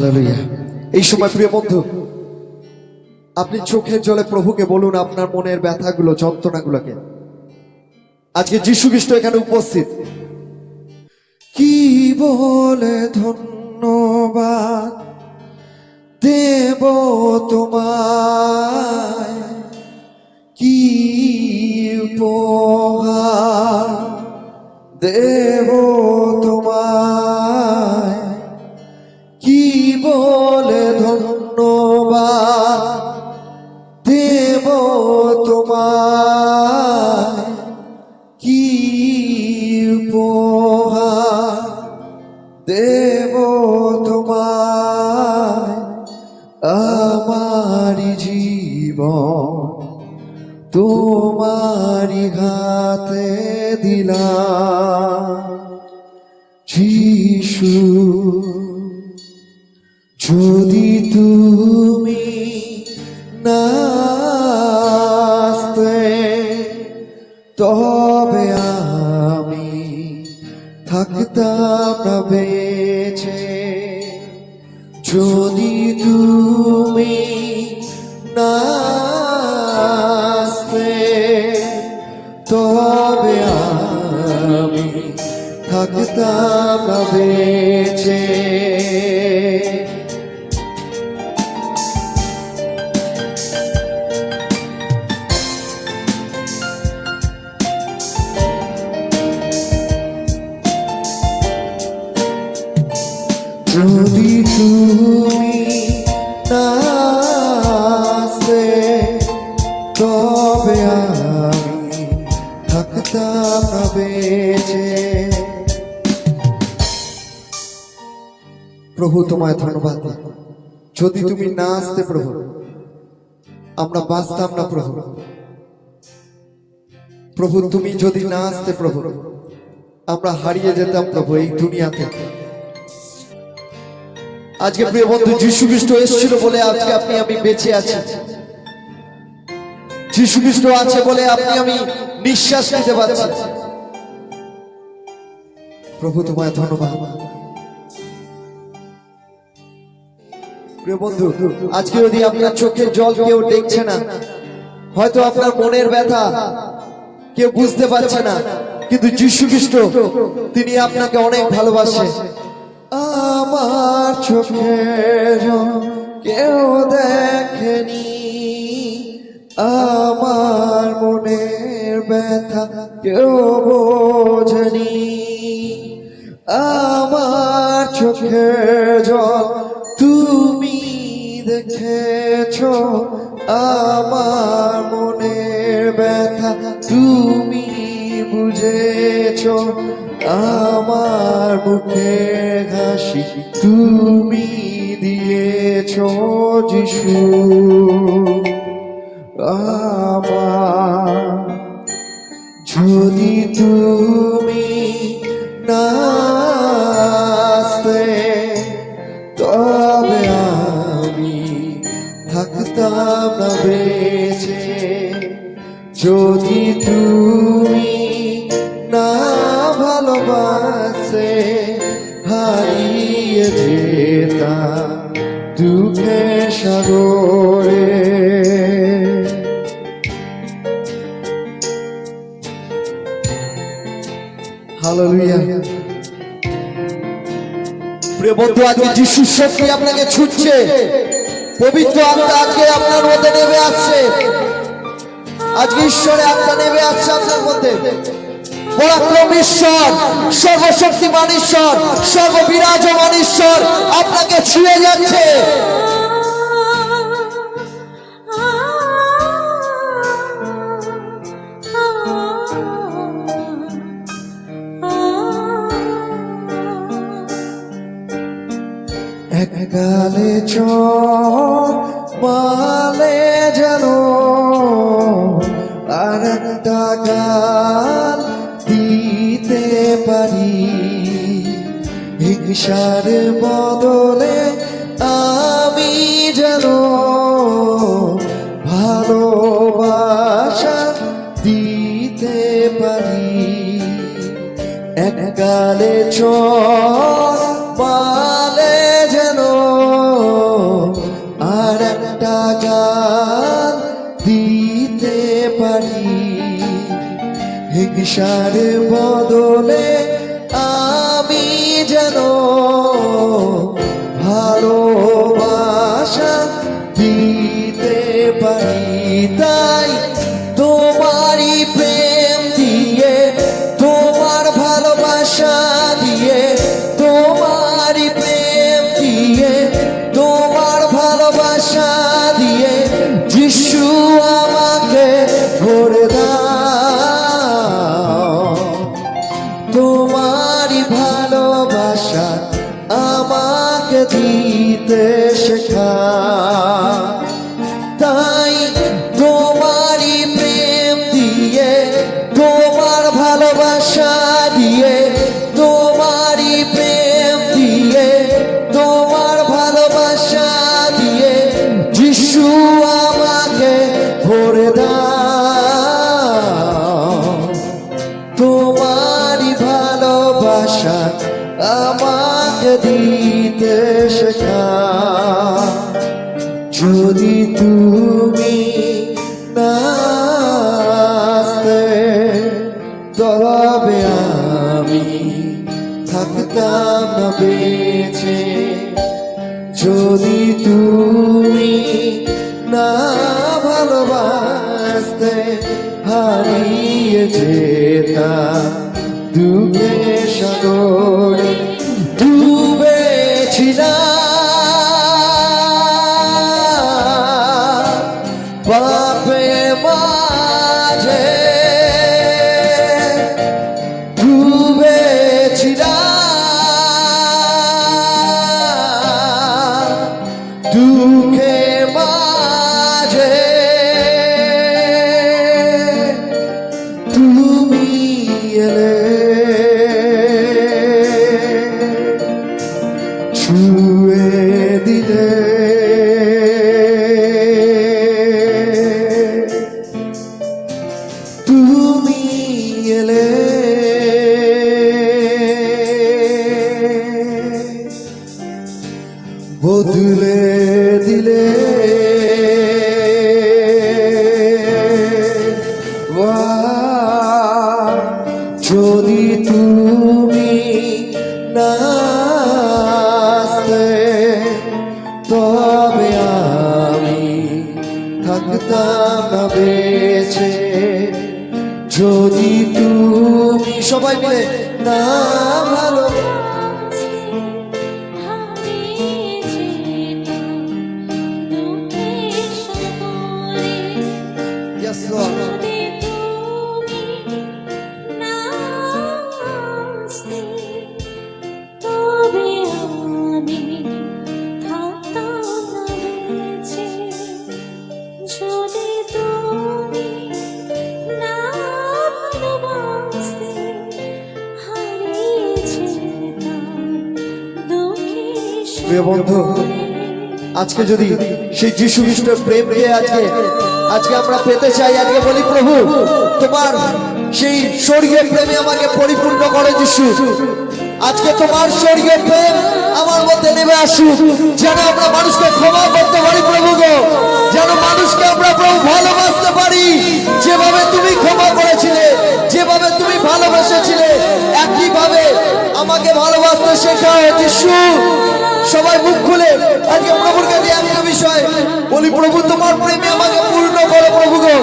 Hallelujah. এই সময় প্রিয় বন্ধু, আপনি চোখের জলে প্রভুকে বলুন আপনার মনের ব্যথাগুলো, যন্ত্রণাগুলোকে। আজকে যীশু খ্রিস্ট এখানে উপস্থিত। কি বলে ধন্যবাদ দেব তোমায়, কি উপহার দেব তোমায়, কি বলে ধন্যবাদ দেব তোমায়, কি উপহার দেব তোমায়। আমারি জীবন তোমারি হাতে দিলাম যীশু, যদি তুমি না আসতে তবে আমি থাকতাম না বেঁচে। যদি তুমি না আসতে তবে আমি থাকতাম না বেঁচে। যদি তুমি না আসতে তবে আমি থাকতাম না বেঁচে। প্রভু তোমায় ধন্যবাদ। যদি তুমি না আসতে প্রভু, আমরা বাঁচতাম না প্রভু। প্রভু তুমি যদি না আসতে প্রভু, আমরা হারিয়ে যেতাম প্রভু এই দুনিয়াতে। আজকে প্রিয় বন্ধু, যীশু খ্রিস্ট এসেছিল বলে আজকে আপনি আমি বেঁচে আছি। যীশু খ্রিস্ট আছে বলে আপনি আমি নিঃশ্বাস নিতে পারছি। প্রভু তোমায় ধন্যবাদ। প্রিয় বন্ধু, আজকে যদি আপনার চোখের জল কেউ দেখছে না, হয়তো আপনার মনের ব্যথা কেউ বুঝতে পারছে না, কিন্তু যীশু খ্রিস্ট তিনি আপনাকে অনেক ভালোবাসে। আমার চোখের জল কেউ দেখেনি, আমার মনের ব্যথা কেউ বোঝেনি। আমার চোখের জল তুমি দেখেছো, আমার মনের ব্যথা তুমি বুঝেছো। আমার মুখের হাসি তুমি দিয়েছো যীশু। আমার যদি তুমি না আসতে তবে আমি থাকতাম না বেঁচে। যদি তুমি না ভালোবাসে হারিয়ে যেতাম দুঃখের সাগরে। হালেলুয়া। প্রিয় বন্ধু, আজকে যিশুর শক্তি আপনাকে ছুটছে। পবিত্র আত্মা আজকে আপনার মধ্যে নেমে আসছে। আজকে ঈশ্বরে আত্মা নেমে আসছে আপনার মধ্যে। পরাক্রম ঈশ্বর, সর্বশক্তিমান ঈশ্বর, সর্ববিরাজমান ঈশ্বর আপনাকে ছুঁয়ে যাচ্ছে। একগালে চোখ মালে যেন আর একটা গাল দিতে পারি। হিংসার বদলে আমি যেন ভালোবাসা দিতে পারি। একগালে চোখ মালে যেন হিংসার বদলে আমি যেন ভালোবাসা দিতে পারি, তাই তোমারই প্রেম দিয়ে, তোমার ভালোবাসা দিয়ে, তোমারই প্রেম দিয়ে, তোমার ভালোবাসা দিয়ে যিশু আমাকে ভরে দাও। তোমারই ভালোবাসা আমাকে দিতে শেখা, তাই তোমারই প্রেম দিয়ে, তোমার ভালোবাসা দিয়ে, তোমারই প্রেম দিয়ে, তোমার ভালোবাসা দিয়ে যিশু আমাকে ভরে দাও। তোমারই ভালোবাসা আমাকে দিতে শেখা, যদি তুমি না আসতে তবে আমি থাকতাম না বেঁচে, যদি তুমি না ভালোবাসতে হারিয়ে যেতাম দুঃখের সাগরে ডুবেছিলাম পাপের মাঝে, ডুবেছিলাম দুঃখের মাঝে, তুমি এলে ছুঁয়ে দিলে, তুমি এলে বদলে দিলে, যদি তুমি না আসতে তবে আমি থাকতাম না বেঁচে, যদি তুমি সবাই মিলে না ভালো Yes, Lord. প্রিয় বন্ধু, আজকে যদি সেই যিশু খ্রিস্টের প্রেমকে আজকে আমরা পেতে চাই, আজকে বলি প্রভু তোমার সেই স্বর্গীয় প্রেমে আমাকে পরিপূর্ণ করে যিশু। আজকে তোমার স্বর্গীয় প্রেম আমার মধ্যে নেমে আসুক, যেন আমরা মানুষকে ক্ষমা করতে পারি প্রভু গো, যেন মানুষকে আমরা প্রভু ভালোবাসতে পারি, যেভাবে তুমি ক্ষমা করেছিলে, যেভাবে তুমি ভালোবেসেছিলে, একইভাবে আমাকে ভালোবাসতে শেখাও যিশু। সবাই মুখ খুলে আজকে প্রভুর কাছে একটা বিষয় বলি, প্রভু তোমার প্রেমে আমাকে পূর্ণ করো প্রভু গো।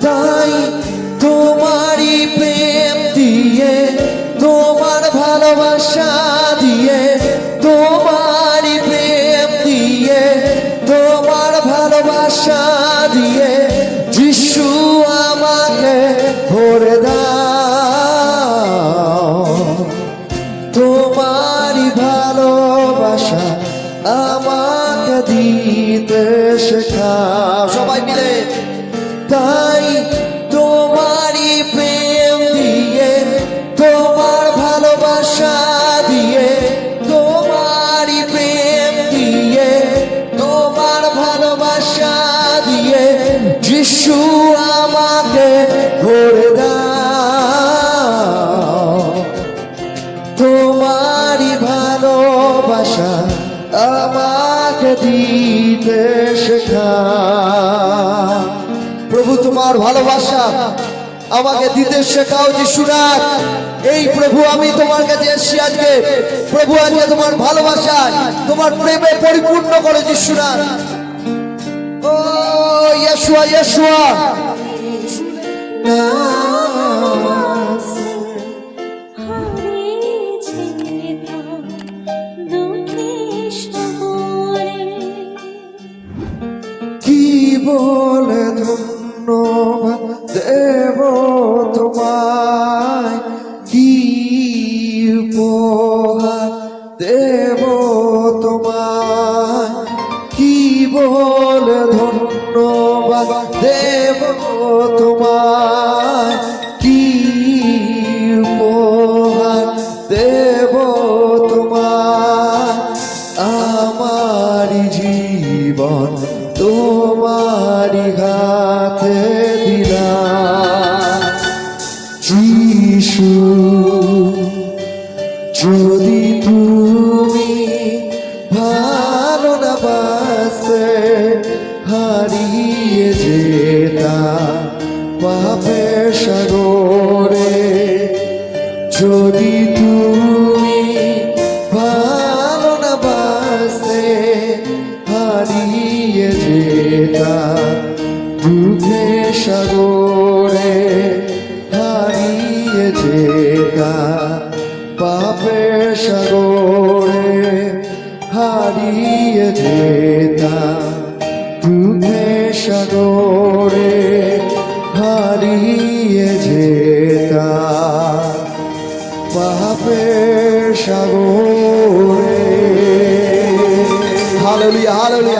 তাই তোমারই প্রেম দিয়ে, তোমার ভালোবাসা দিয়ে, তোমারই প্রেম দিয়ে, তোমার ভালোবাসা দিয়ে যিশু আমাকে ভরে দাও। তোমারই ভালোবাসা আমাকে দিতে শেখাও, সবাই মিলে। তাই তোমারই প্রেম দিয়ে, তোমার ভালোবাসা দিয়ে, তোমারই প্রেম দিয়ে, তোমার ভালোবাসা দিয়ে যিশু আমাকে ভরে দাও। তোমারই ভালোবাসা আমাকে দিয়ে দিতে শেখা। প্রভু তোমার ভালোবাসা আমাকে দিতে শেখাও যিশুনাথ। এই প্রভু আমি তোমার কাছে এসেছি আজকে। প্রভু আজকে তোমার ভালোবাসা তোমার প্রেমে পরিপূর্ণ করে যিশুনাথ। ও ইয়েশুয়া ইয়েশুয়া কি বলে ধন্যবাদ দেব তোমায়, কি উপহার দেব তোমায়, কি বলে ধন্যবাদ দেব তোমায়, কি উপহার দেব তোমায়। আমারি জীবন তোমারি হাতে দিলাম যিশু। যদি তুমি ভালো না বাসে হারিয়ে যেতাম পাপের সাগরে, যদি তুমি ভালো না বাসে হারিয়ে যেতাম দুঃখের সাগরে, হারিয়ে যেতাম পাপের সাগরে, হারিয়ে যেতাম দুঃখের সাগরে, হারিয়ে যেতাম পাপের সাগরে। Hallelujah hallelujah.